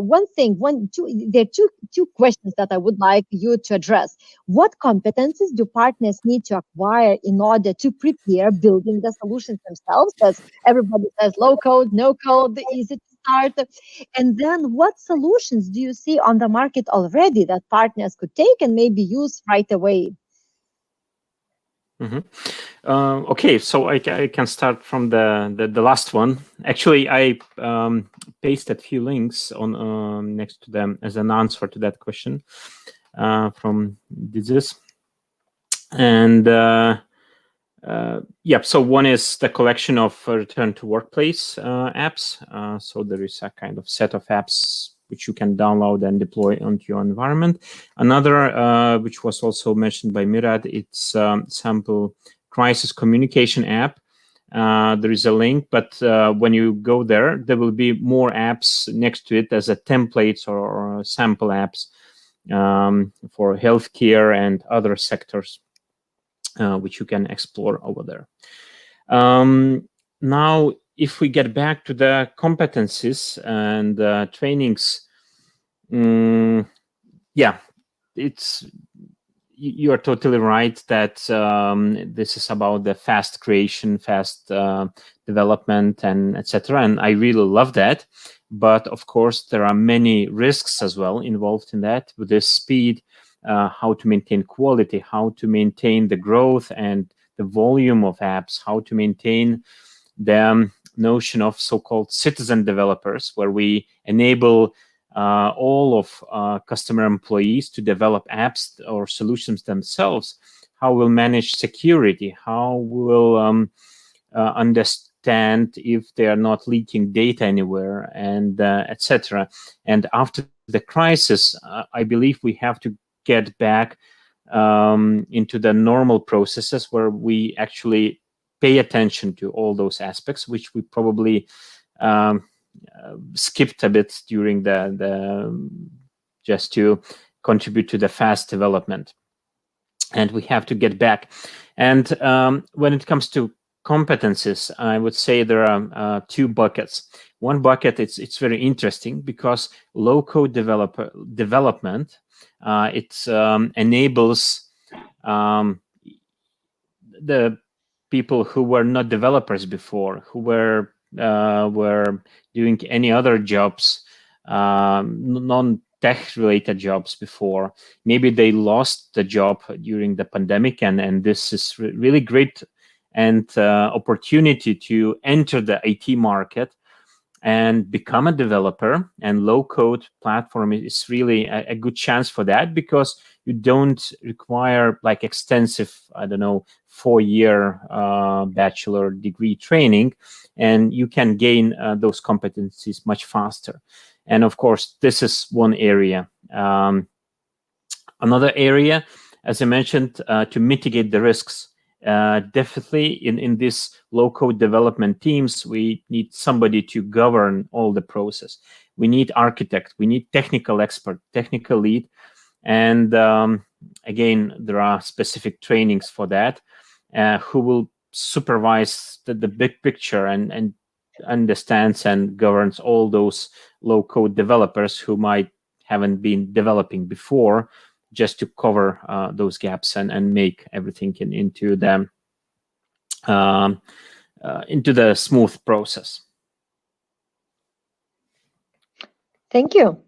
two questions that I would like you to address. What competencies do partners need to acquire in order to prepare building the solutions themselves? As everybody says, low code, no code, easy to start. And then what solutions do you see on the market already that partners could take and maybe use right away? Okay, so I can start from the last one. Actually, I pasted a few links on next to them as an answer to that question from this. And so one is the collection of return to workplace apps. So there is a kind of set of apps which you can download and deploy onto your environment. Another, which was also mentioned by Mirat, it's sample crisis communication app. There is a link, but when you go there, there will be more apps next to it as a templates or sample apps for healthcare and other sectors, which you can explore over there. Now, if we get back to the competencies and trainings, you are totally right that this is about the fast creation, fast development, and etc. And I really love that. But of course, there are many risks as well involved in that, with the speed, how to maintain quality, how to maintain the growth and the volume of apps, how to maintain the notion of so-called citizen developers, where we enable all of customer employees to develop apps or solutions themselves, how we'll manage security, how we'll understand if they are not leaking data anywhere, and etc. And after the crisis, I believe we have to get back into the normal processes where we actually pay attention to all those aspects, which we probably skipped a bit during the just to contribute to the fast development. And we have to get back. And when it comes to competencies, I would say there are two buckets. One bucket, it's very interesting because low-code development, it enables the people who were not developers before, who were doing any other jobs, non-tech related jobs before. Maybe they lost the job during the pandemic, and this is really great and opportunity to enter the IT market and become a developer. And low code platform is really a good chance for that, because you don't require like extensive, I don't know, 4-year bachelor degree training, and you can gain those competencies much faster. And of course, this is one area. Another area, as I mentioned, to mitigate the risks. Definitely in this low-code development teams, we need somebody to govern all the process. We need architect, we need technical expert, technical lead, and again, there are specific trainings for that, who will supervise the big picture and understands and governs all those low-code developers who might haven't been developing before, just to cover those gaps and make everything into the smooth process. Thank you.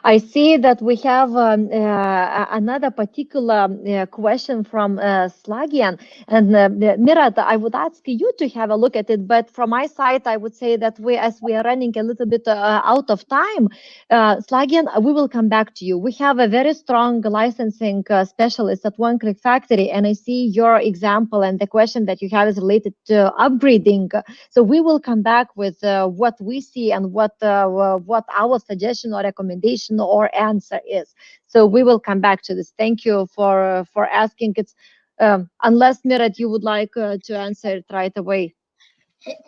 I see that we have another particular question from Slagian. And Mirat, I would ask you to have a look at it. But from my side, I would say that as we are running a little bit out of time, Slagian, we will come back to you. We have a very strong licensing specialist at One Click Factory. And I see your example, and the question that you have is related to upgrading. So we will come back with what we see and what our suggestion or recommendation or answer is. So we will come back to this. Thank you for asking. It's unless Mirat, you would like to answer it right away.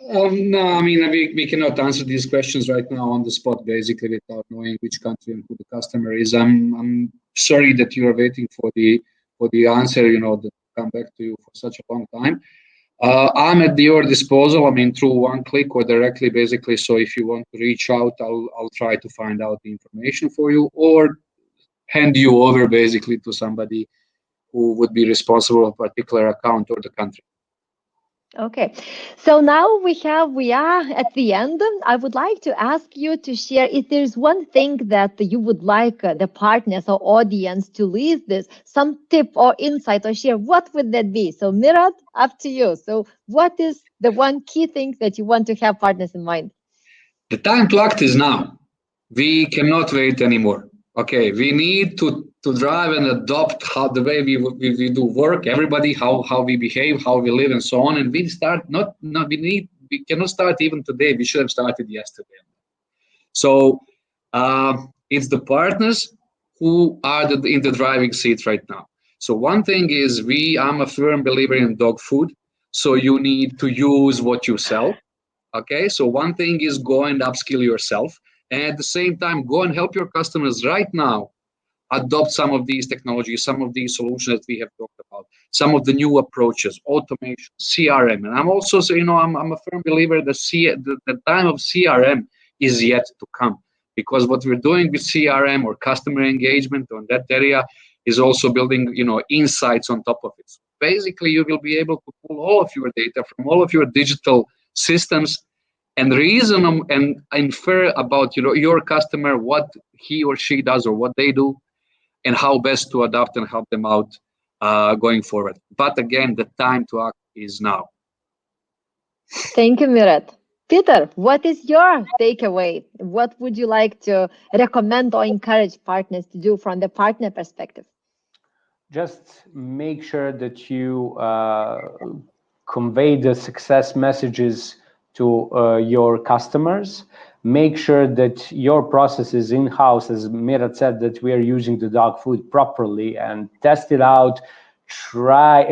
No, I mean, we cannot answer these questions right now on the spot, basically, without knowing which country and who the customer is. I'm sorry that you are waiting for the answer, to come back to you for such a long time. I'm at your disposal. I mean, through One Click or directly, basically. So if you want to reach out, I'll try to find out the information for you, or hand you over basically to somebody who would be responsible for a particular account or the country. Okay, so now we are at the end. I would like to ask you to share if there's one thing that you would like the partners or audience to leave this, some tip or insight or share, what would that be? So Mirat, up to you. So what is the one key thing that you want to have partners in mind? The time to act is now. We cannot wait anymore. Okay, we need to drive and adopt how the way we do work, everybody, how we behave, how we live, and so on. And we start we cannot start even today. We should have started yesterday. So it's the partners who are in the driving seat right now. So one thing is I'm a firm believer in dog food. So you need to use what you sell. Okay, so one thing is go and upskill yourself. And at the same time, go and help your customers right now adopt some of these technologies, some of these solutions that we have talked about, some of the new approaches, automation, CRM. And I'm also, I'm a firm believer that the time of CRM is yet to come, because what we're doing with CRM or customer engagement on that area is also building, insights on top of it. So basically, you will be able to pull all of your data from all of your digital systems and reason and infer about your customer, what he or she does or what they do, and how best to adapt and help them out going forward. But again, the time to act is now. Thank you, Mirat. Peter, what is your takeaway? What would you like to recommend or encourage partners to do from the partner perspective? Just make sure that you convey the success messages to your customers. Make sure that your process is in-house, as Mirat said, that we are using the dog food properly, and test it out. Try,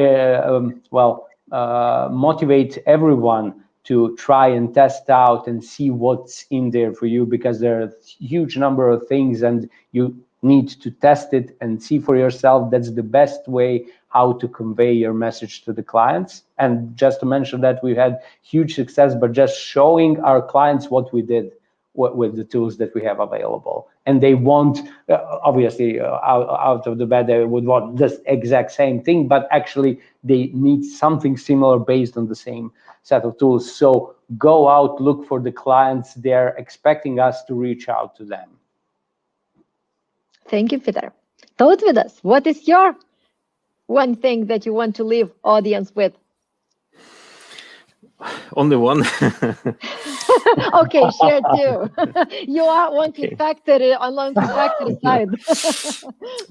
motivate everyone to try and test out and see what's in there for you, because there are a huge number of things and you need to test it and see for yourself. That's the best way how to convey your message to the clients. And just to mention that we had huge success, but just showing our clients what we did with the tools that we have available. And they want, obviously, out of the bat, they would want this exact same thing, but actually they need something similar based on the same set of tools. So go out, look for the clients. They're expecting us to reach out to them. Thank you, Peter. Tautvydas, what is your one thing that you want to leave audience with? Only one. Okay, share two. You are one click factory on one click factory side.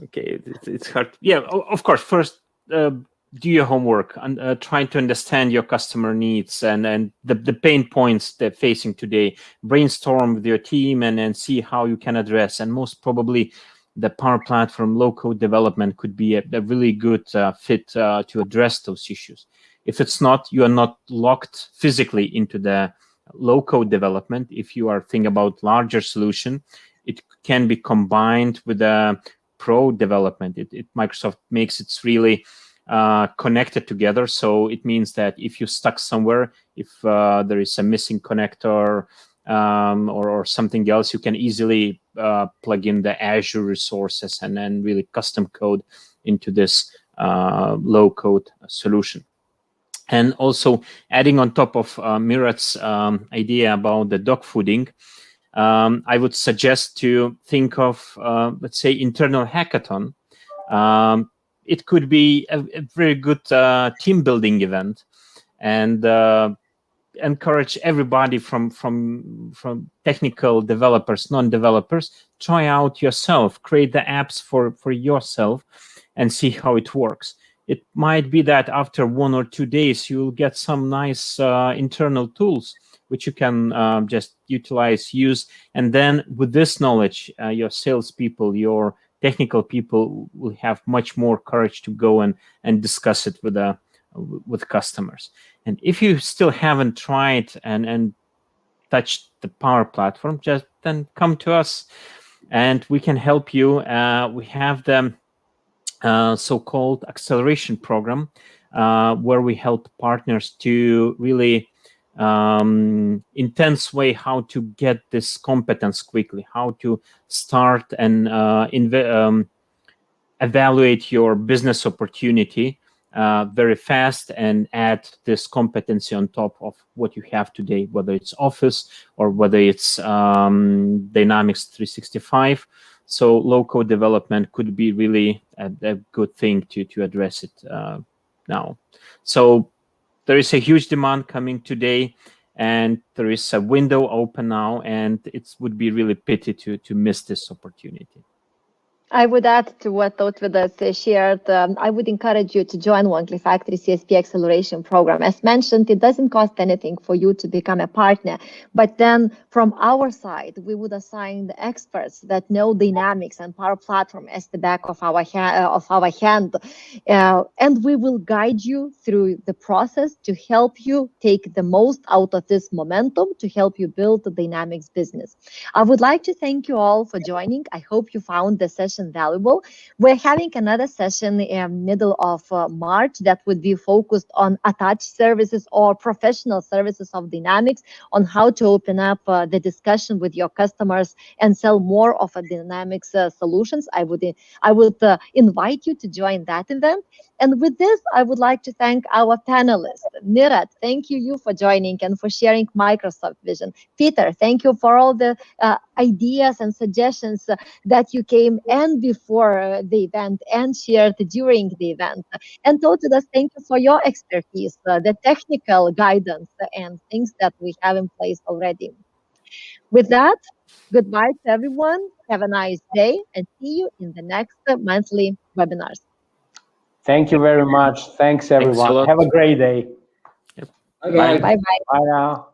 Okay, it's hard. Yeah, of course. First, do your homework and try to understand your customer needs and the pain points they're facing today. Brainstorm with your team and see how you can address. And most probably, the Power Platform low-code development could be a really good fit to address those issues. If it's not, you are not locked physically into the low-code development. If you are thinking about larger solution, it can be combined with a pro development. Microsoft makes it really connected together. So it means that if you're stuck somewhere, if there is a missing connector or something else, you can easily plug in the Azure resources and then really custom code into this low-code solution. And also adding on top of Mirat's idea about the dog fooding, I would suggest to think of, let's say, internal hackathon. It could be a very good team building event, and encourage everybody from technical developers, non-developers, try out yourself, create the apps for yourself, and see how it works. It might be that after 1 or 2 days, you'll get some nice internal tools which you can just utilize, use. And then with this knowledge, your salespeople, your technical people will have much more courage to go and discuss it with customers. And if you still haven't tried and touched the Power Platform, just then come to us and we can help you. We have the so-called acceleration program, where we help partners to really intense way how to get this competence quickly, how to start and evaluate your business opportunity very fast and add this competency on top of what you have today, whether it's Office or whether it's Dynamics 365. So low-code development could be really a good thing to address it now. So there is a huge demand coming today, and there is a window open now, and it would be really pity to miss this opportunity. I would add to what Tautvydas shared. I would encourage you to join One Click Factory CSP Acceleration Program. As mentioned, it doesn't cost anything for you to become a partner. But then from our side, we would assign the experts that know Dynamics and Power Platform as the back of our hand. And we will guide you through the process to help you take the most out of this momentum to help you build the Dynamics business. I would like to thank you all for joining. I hope you found the session valuable. We're having another session in middle of March that would be focused on attached services or professional services of Dynamics, on how to open up the discussion with your customers and sell more of a Dynamics solutions. I would invite you to join that event. And with this, I would like to thank our panelists. Mirat, thank you for joining and for sharing Microsoft vision. Peter, thank you for all the ideas and suggestions that you came and before the event and shared during the event. And Tautvydas, thank you for your expertise, the technical guidance and things that we have in place already. With that, goodbye to everyone. Have a nice day and see you in the next monthly webinars. Thank you very much. Thanks, everyone. Have a great day. Bye-bye. Bye-bye. Bye now.